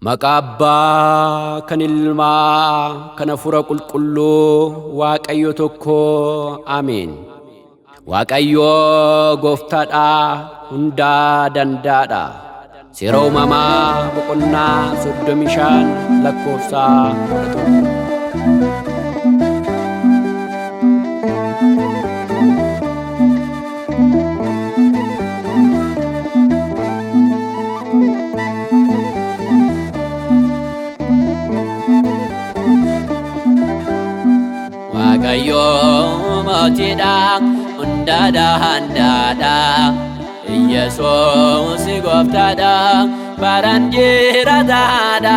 Maqabba kan ilmaa kan hafuura qulqulluu Waaqayyo tokko Ameen. Waaqayyo gooftaadha hundaa danda'aadha. Seera uumamaa boqonnaa 35 lakkoofsa 11. Waaqayyo mootiidha hundaa danda'aadha. Yesuus gooftaadha baraan jiraataadha.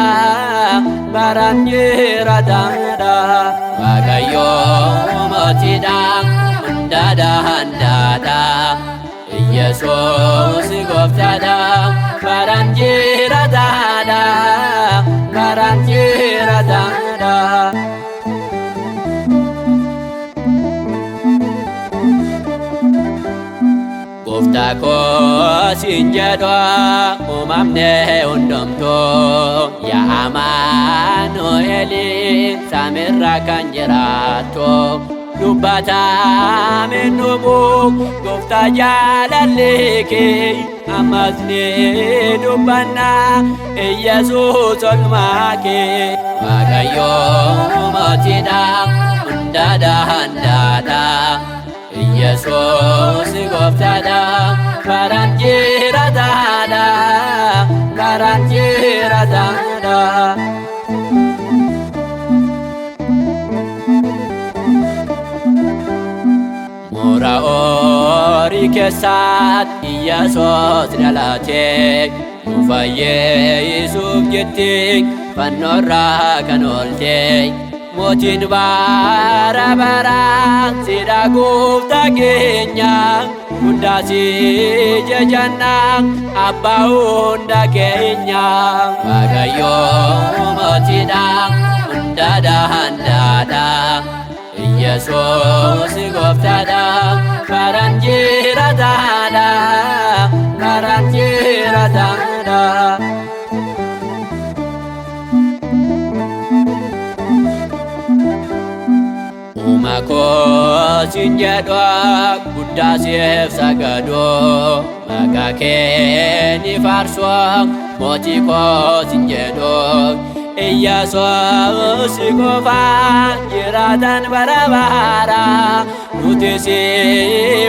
Waaqayyo mootiidha hundaa danda'aadha. Yesuus gooftaadha baraan jiraataadha. Gooftaa koo siin jedhu uumamne hundumtuu yaa Amaanu'eel samiirra kan jiraattu dubbatame nuufu gooftaa jaalalli kee ammas ni dubbanna Yesuus oolmaa kee. Waaqayyo mootiidha hundaa danda'aadha. Yesuus gooftaadha baraan jiraataadha. Moora horii keessatti Yesuus dhalatee nu fayyisuuf jettee fannoorraa kan ooltee. Mootiin bara baraan siidha gooftaa keenya hundaa si jajanna abbaa hunda keenya. Waaqayyo mootiidha hundaa danda'aadha. Yesuus gooftaadha baraan jiraataadha. Uuma koo siin jedhu guddaa siif sagadu maqaa kee ni faarsu mootii koo siin jedhu. Yesuus qofa jiraatan bara bara nuti si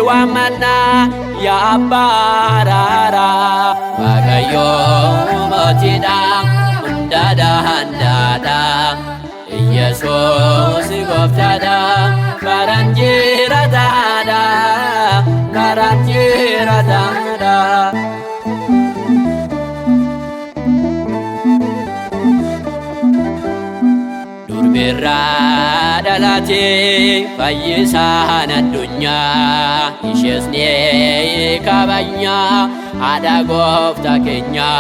waammanna yaa abbaa araara. Waaqayyo mootiidha hundaa danda'aadha. Yesuus gooftaadha baraan jiraataadha. Durbirraa dhalatee fayyisaan addunyaa ishees ni kabajna haadha gooftaa keenya.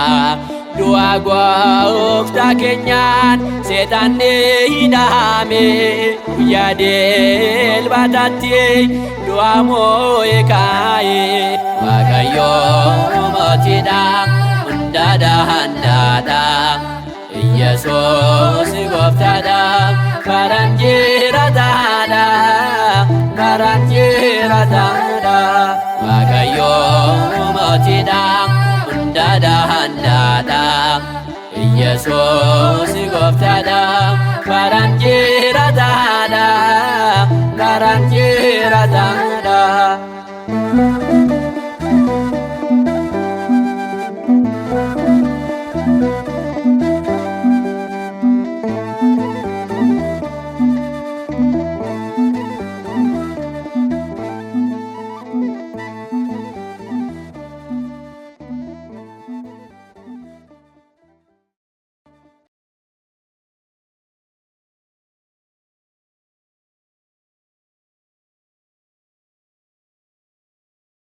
Du'a gooftaa keenyaan seexanni hidhame guyyaa dilbataatti du'a moo'ee kaa'e. Waaqayyo mootiidha hundaa danda'aadha. Yesuus gooftaadha baraan jiraataadha. Waaqayyo mootiidha hundaa danda'aadha. Yesuus gooftaadha baraan jiraataadha.